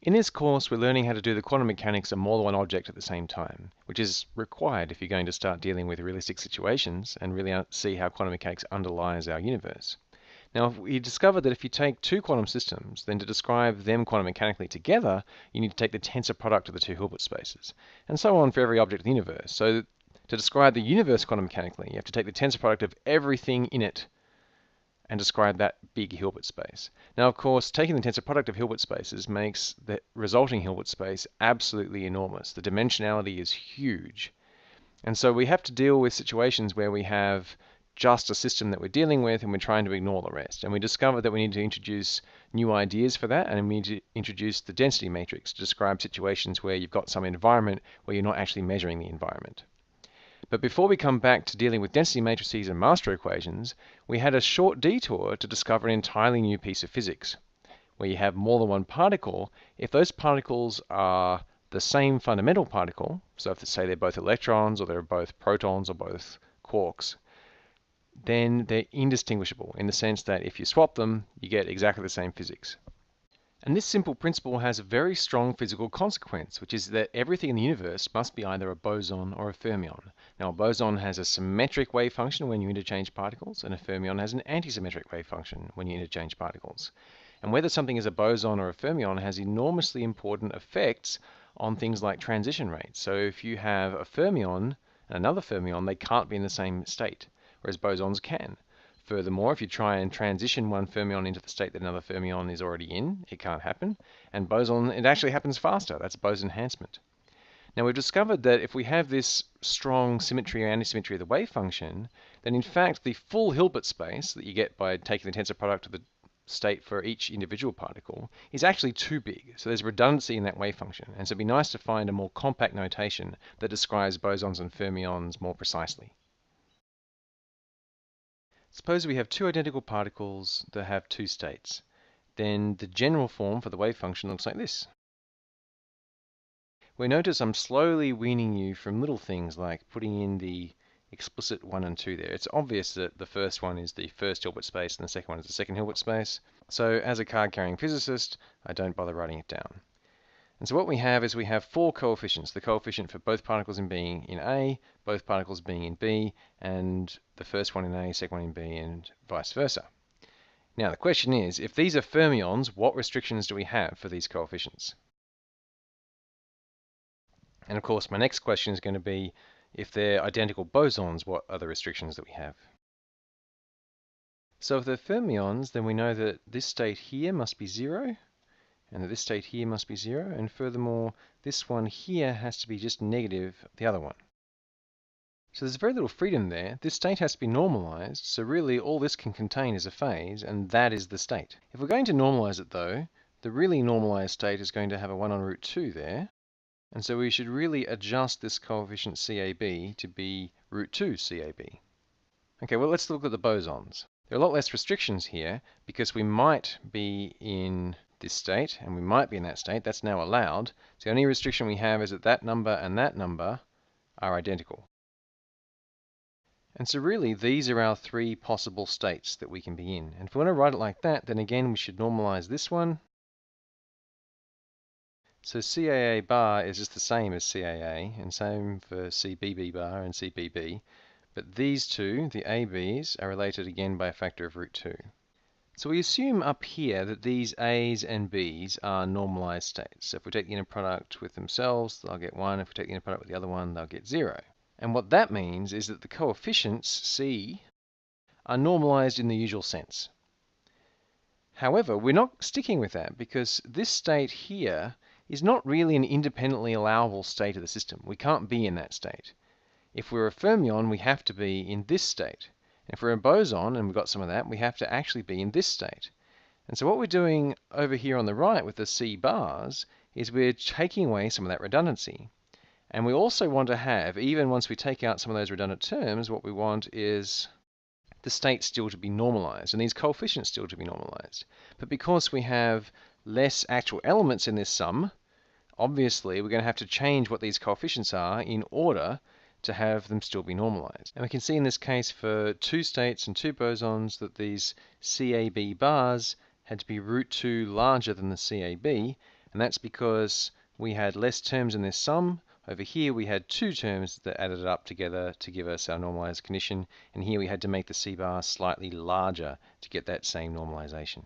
In this course, we're learning how to do the quantum mechanics of more than one object at the same time, which is required if you're going to start dealing with realistic situations and really see how quantum mechanics underlies our universe. Now, we discovered that if you take two quantum systems, then to describe them quantum mechanically together, you need to take the tensor product of the two Hilbert spaces, and so on for every object in the universe. So to describe the universe quantum mechanically, you have to take the tensor product of everything in it and describe that big Hilbert space. Now, of course, taking the tensor product of Hilbert spaces makes the resulting Hilbert space absolutely enormous. The dimensionality is huge. And so we have to deal with situations where we have just a system that we're dealing with and we're trying to ignore the rest. And we discovered that we need to introduce new ideas for that, and we need to introduce the density matrix to describe situations where you've got some environment where you're not actually measuring the environment. But before we come back to dealing with density matrices and master equations, we had a short detour to discover an entirely new piece of physics, where you have more than one particle. If those particles are the same fundamental particle, so if say they're both electrons or they're both protons or both quarks, then they're indistinguishable in the sense that if you swap them, you get exactly the same physics. And this simple principle has a very strong physical consequence, which is that everything in the universe must be either a boson or a fermion. Now, a boson has a symmetric wave function when you interchange particles, and a fermion has an antisymmetric wave function when you interchange particles. And whether something is a boson or a fermion has enormously important effects on things like transition rates. So if you have a fermion and another fermion, they can't be in the same state, whereas bosons can. Furthermore, if you try and transition one fermion into the state that another fermion is already in, it can't happen. And boson, it actually happens faster. That's boson enhancement. Now, we've discovered that if we have this strong symmetry or antisymmetry of the wave function, then in fact the full Hilbert space that you get by taking the tensor product of the state for each individual particle is actually too big. So there's redundancy in that wave function. And so it'd be nice to find a more compact notation that describes bosons and fermions more precisely. Suppose we have two identical particles that have two states. Then the general form for the wave function looks like this. We notice I'm slowly weaning you from little things like putting in the explicit 1 and 2 there. It's obvious that the first one is the first Hilbert space and the second one is the second Hilbert space. So as a card-carrying physicist, I don't bother writing it down. And so what we have is we have four coefficients, the coefficient for both particles in being in A, both particles being in B, and the first one in A, second one in B, and vice versa. Now the question is, if these are fermions, what restrictions do we have for these coefficients? And of course, my next question is going to be, if they're identical bosons, what are the restrictions that we have? So if they're fermions, then we know that this state here must be 0, and that this state here must be 0, and furthermore, this one here has to be just negative the other one. So there's very little freedom there. This state has to be normalized, so really all this can contain is a phase, and that is the state. If we're going to normalize it though, the really normalized state is going to have a 1 on root 2 there, and so we should really adjust this coefficient CAB to be root 2 CAB. Okay, well let's look at the bosons. There are a lot less restrictions here because we might be in this state and we might be in that state. That's now allowed. So the only restriction we have is that that number and that number are identical. And so really these are our three possible states that we can be in. And if we want to write it like that, then again we should normalize this one. So CAA bar is just the same as CAA, and same for CBB bar and CBB. But these two, the ABs, are related again by a factor of root 2. So we assume up here that these A's and B's are normalized states. So if we take the inner product with themselves, they'll get 1. If we take the inner product with the other one, they'll get 0. And what that means is that the coefficients, C, are normalized in the usual sense. However, we're not sticking with that because this state here is not really an independently allowable state of the system. We can't be in that state. If we're a fermion, we have to be in this state. If we're a boson, and we've got some of that, we have to actually be in this state. And so what we're doing over here on the right with the C bars is we're taking away some of that redundancy. And we also want to have, even once we take out some of those redundant terms, what we want is the state still to be normalized and these coefficients still to be normalized. But because we have less actual elements in this sum, obviously we're going to have to change what these coefficients are in order to have them still be normalized. And we can see in this case for two states and two bosons that these CAB bars had to be root 2 larger than the CAB, And that's because we had less terms in this sum. Over here we had two terms that added up together to give us our normalized condition, and here we had to make the C bar slightly larger to get that same normalization.